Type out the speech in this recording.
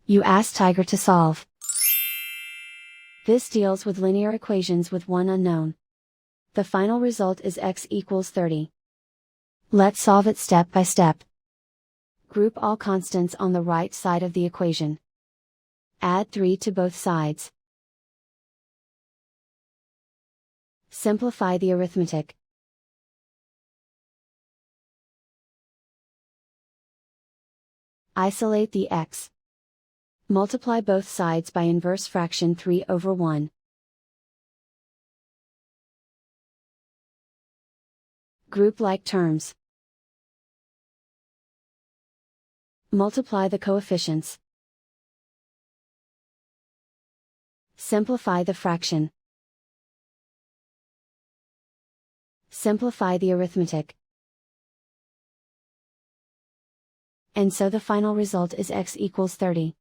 You ask Tiger to solve. This deals with linear equations with one unknown. The final result is x equals 30. Let's solve it step by step. Group all constants on the right side of the equation. Add 3 to both sides. Simplify the arithmetic. Isolate the x. Multiply both sides by inverse fraction 3 over 1. Group like terms. Multiply the coefficients. Simplify the fraction. Simplify the arithmetic. And so the final result is x equals 30.